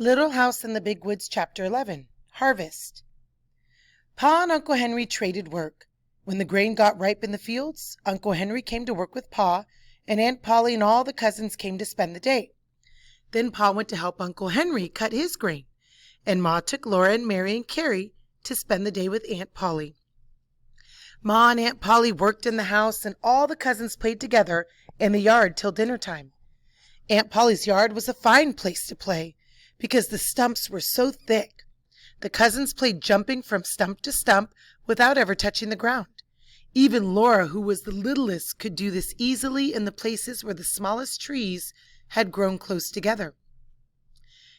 Little House in the Big Woods, Chapter 11, Harvest. Pa and Uncle Henry traded work. When the grain got ripe in the fields, Uncle Henry came to work with Pa, and Aunt Polly and all the cousins came to spend the day. Then Pa went to help Uncle Henry cut his grain, and Ma took Laura and Mary and Carrie to spend the day with Aunt Polly. Ma and Aunt Polly worked in the house, and all the cousins played together in the yard till dinner time. Aunt Polly's yard was a fine place to play, because the stumps were so thick. The cousins played jumping from stump to stump without ever touching the ground. Even Laura, who was the littlest, could do this easily in the places where the smallest trees had grown close together.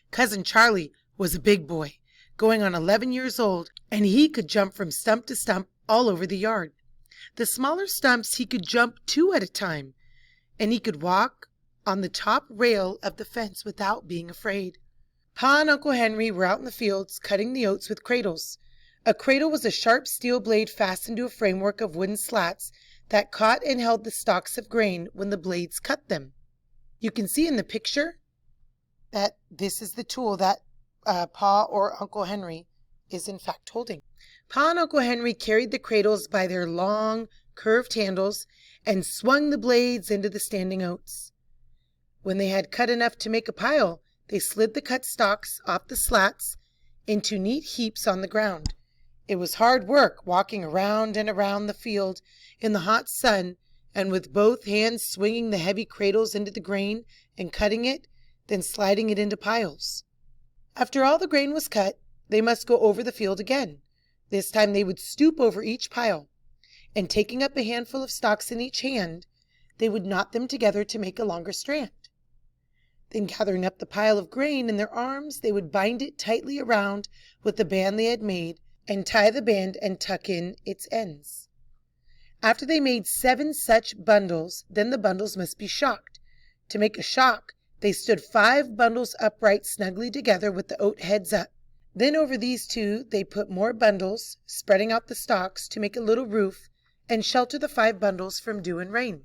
Cousin Charlie was a big boy, going on 11 years old, and he could jump from stump to stump all over the yard. The smaller stumps he could jump 2 at a time, and he could walk on the top rail of the fence without being afraid. Pa and Uncle Henry were out in the fields cutting the oats with cradles. A cradle was a sharp steel blade fastened to a framework of wooden slats that caught and held the stalks of grain when the blades cut them. You can see in the picture that this is the tool that Pa or Uncle Henry is in fact holding. Pa and Uncle Henry carried the cradles by their long, curved handles and swung the blades into the standing oats. When they had cut enough to make a pile, they slid the cut stalks off the slats into neat heaps on the ground. It was hard work walking around and around the field in the hot sun and with both hands swinging the heavy cradles into the grain and cutting it, then sliding it into piles. After all the grain was cut, they must go over the field again. This time they would stoop over each pile, and taking up a handful of stalks in each hand, they would knot them together to make a longer strand. Then gathering up the pile of grain in their arms, they would bind it tightly around with the band they had made and tie the band and tuck in its ends. After they made 7 such bundles, then the bundles must be shocked. To make a shock, they stood 5 bundles upright snugly together with the oat heads up. Then over these 2 they put more bundles, spreading out the stalks to make a little roof and shelter the 5 bundles from dew and rain.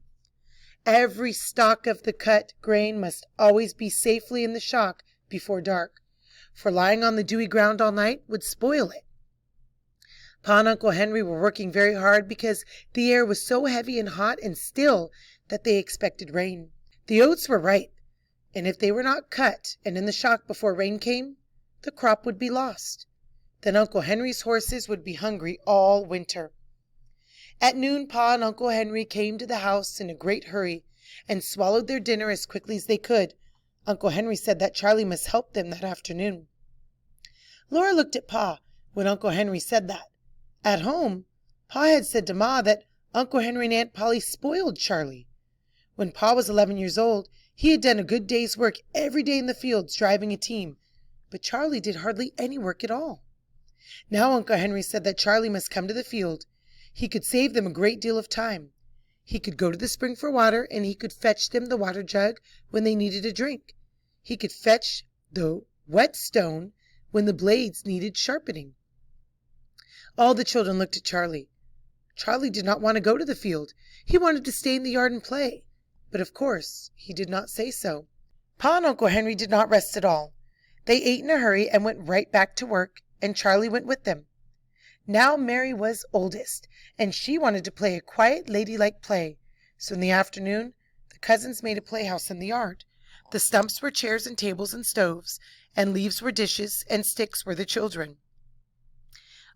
Every stalk of the cut grain must always be safely in the shock before dark, for lying on the dewy ground all night would spoil it. Pa and Uncle Henry were working very hard because the air was so heavy and hot and still that they expected rain. The oats were ripe, and if they were not cut and in the shock before rain came, the crop would be lost. Then Uncle Henry's horses would be hungry all winter. At noon, Pa and Uncle Henry came to the house in a great hurry and swallowed their dinner as quickly as they could. Uncle Henry said that Charlie must help them that afternoon. Laura looked at Pa when Uncle Henry said that. At home, Pa had said to Ma that Uncle Henry and Aunt Polly spoiled Charlie. When Pa was 11 years old, he had done a good day's work every day in the fields driving a team, but Charlie did hardly any work at all. Now Uncle Henry said that Charlie must come to the field. He could save them a great deal of time. He could go to the spring for water, and he could fetch them the water jug when they needed a drink. He could fetch the whetstone when the blades needed sharpening. All the children looked at Charlie. Charlie did not want to go to the field. He wanted to stay in the yard and play, but of course he did not say so. Pa and Uncle Henry did not rest at all. They ate in a hurry and went right back to work, and Charlie went with them. Now Mary was oldest, and she wanted to play a quiet, ladylike play. So in the afternoon, the cousins made a playhouse in the yard. The stumps were chairs and tables and stoves, and leaves were dishes, and sticks were the children.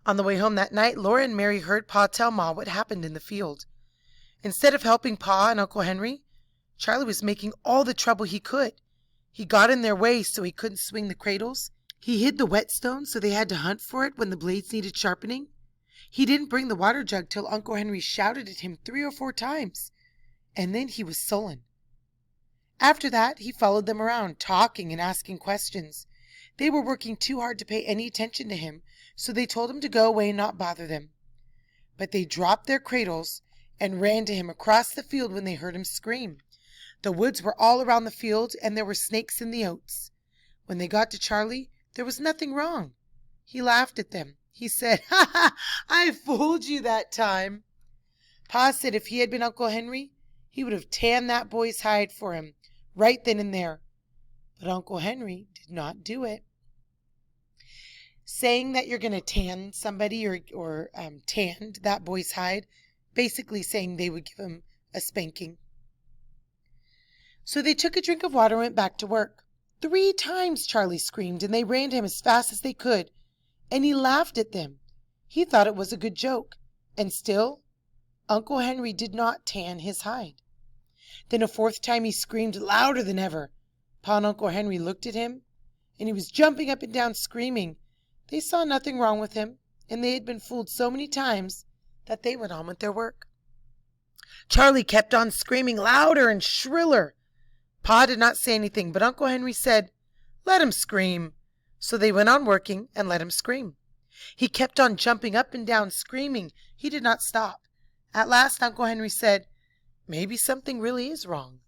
On the way home that night, Laura and Mary heard Pa tell Ma what happened in the field. Instead of helping Pa and Uncle Henry, Charlie was making all the trouble he could. He got in their way so he couldn't swing the cradles. He hid the whetstone so they had to hunt for it when the blades needed sharpening. He didn't bring the water jug till Uncle Henry shouted at him 3 or 4 times, and then he was sullen. After that, he followed them around, talking and asking questions. They were working too hard to pay any attention to him, so they told him to go away and not bother them. But they dropped their cradles and ran to him across the field when they heard him scream. The woods were all around the field, and there were snakes in the oats. When they got to Charlie, there was nothing wrong. He laughed at them. He said, "Ha ha, I fooled you that time." Pa said if he had been Uncle Henry, he would have tanned that boy's hide for him right then and there. But Uncle Henry did not do it. saying that you're going to tan somebody or tanned that boy's hide, basically saying they would give him a spanking. So they took a drink of water and went back to work. 3 times Charlie screamed, and they ran to him as fast as they could, and he laughed at them. He thought it was a good joke, and still Uncle Henry did not tan his hide. Then a 4th time he screamed louder than ever. Pa and Uncle Henry looked at him, and he was jumping up and down screaming. They saw nothing wrong with him, and they had been fooled so many times that they went on with their work. Charlie kept on screaming louder and shriller. Pa did not say anything, but Uncle Henry said, "Let him scream." So they went on working and let him scream. He kept on jumping up and down screaming. He did not stop. At last Uncle Henry said, "Maybe something really is wrong."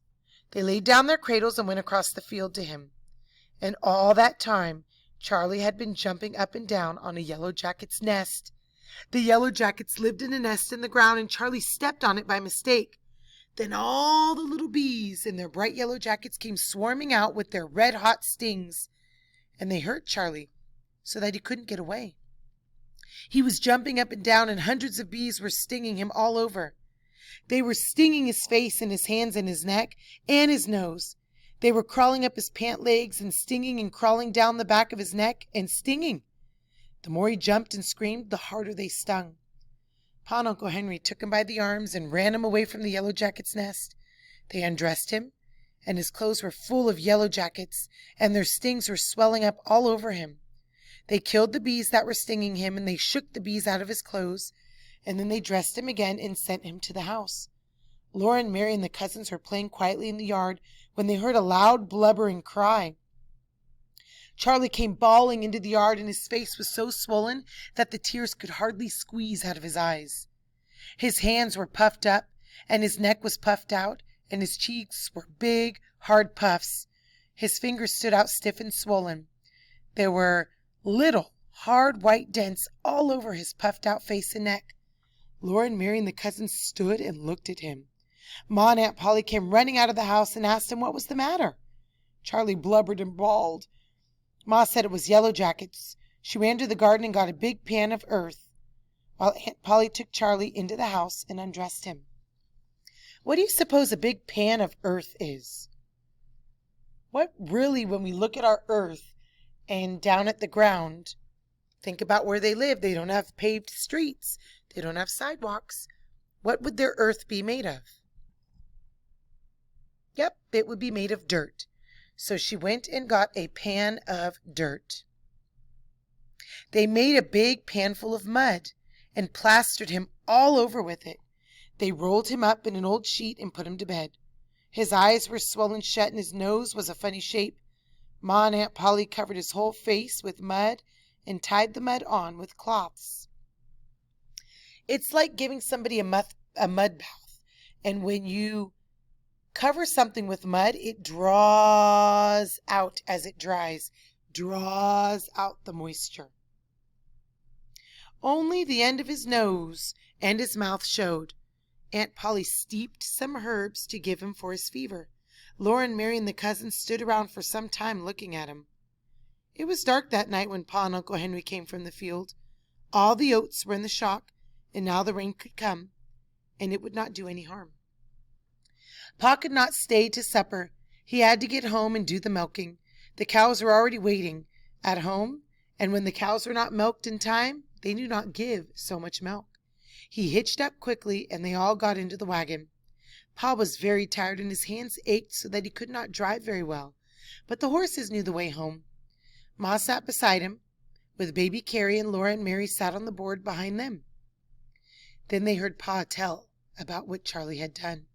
They laid down their cradles and went across the field to him. And all that time Charlie had been jumping up and down on a yellow jacket's nest. The yellow jackets lived in a nest in the ground, and Charlie stepped on it by mistake. Then all the little bees in their bright yellow jackets came swarming out with their red-hot stings, and they hurt Charlie so that he couldn't get away. He was jumping up and down, and hundreds of bees were stinging him all over. They were stinging his face and his hands and his neck and his nose. They were crawling up his pant legs and stinging, and crawling down the back of his neck and stinging. The more he jumped and screamed, the harder they stung. Pa and Uncle Henry took him by the arms and ran him away from the yellow jacket's nest. They undressed him, and his clothes were full of yellow jackets, and their stings were swelling up all over him. They killed the bees that were stinging him, and they shook the bees out of his clothes, and then they dressed him again and sent him to the house. Laura and Mary and the cousins were playing quietly in the yard when they heard a loud blubbering cry. Charlie came bawling into the yard, and his face was so swollen that the tears could hardly squeeze out of his eyes. His hands were puffed up, and his neck was puffed out, and his cheeks were big, hard puffs. His fingers stood out stiff and swollen. There were little, hard white dents all over his puffed out face and neck. Laura and Mary and the cousins stood and looked at him. Ma and Aunt Polly came running out of the house and asked him what was the matter. Charlie blubbered and bawled. Ma said it was yellow jackets. She ran to the garden and got a big pan of earth, while Aunt Polly took Charlie into the house and undressed him. What do you suppose a big pan of earth is? What really, when we look at our earth and down at the ground, think about where they live. They don't have paved streets. They don't have sidewalks. What would their earth be made of? Yep, it would be made of dirt. So she went and got a pan of dirt. They made a big pan full of mud and plastered him all over with it. They rolled him up in an old sheet and put him to bed. His eyes were swollen shut and his nose was a funny shape. Ma and Aunt Polly covered his whole face with mud and tied the mud on with cloths. It's like giving somebody a mud bath, and when you cover something with mud, it draws out as it dries, draws out the moisture. Only the end of his nose and his mouth showed. Aunt Polly steeped some herbs to give him for his fever. Laura and Mary and the cousins stood around for some time looking at him. It was dark that night when Pa and Uncle Henry came from the field. All the oats were in the shock, and now the rain could come, and it would not do any harm. Pa could not stay to supper. He had to get home and do the milking. The cows were already waiting at home, and when the cows were not milked in time, they do not give so much milk. He hitched up quickly, and they all got into the wagon. Pa was very tired, and his hands ached so that he could not drive very well, but the horses knew the way home. Ma sat beside him, with baby Carrie, and Laura and Mary sat on the board behind them. Then they heard Pa tell about what Charlie had done.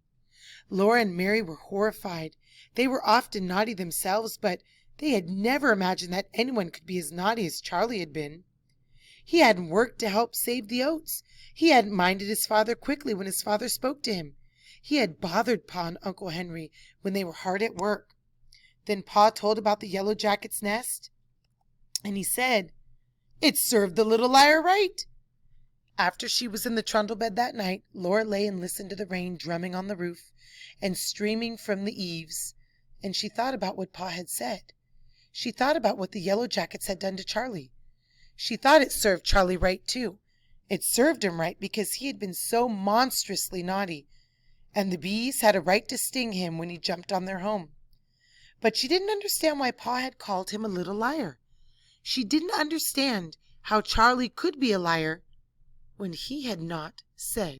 Laura and Mary were horrified. They were often naughty themselves, but they had never imagined that anyone could be as naughty as Charlie had been. He hadn't worked to help save the oats. He hadn't minded his father quickly when his father spoke to him. He had bothered Pa and Uncle Henry when they were hard at work. Then Pa told about the yellow jacket's nest, and he said, "It served the little liar right." After she was in the trundle bed that night, Laura lay and listened to the rain drumming on the roof and streaming from the eaves, and she thought about what Pa had said. She thought about what the yellow jackets had done to Charlie. She thought it served Charlie right, too. It served him right because he had been so monstrously naughty, and the bees had a right to sting him when he jumped on their home. But she didn't understand why Pa had called him a little liar. She didn't understand how Charlie could be a liar when he had not said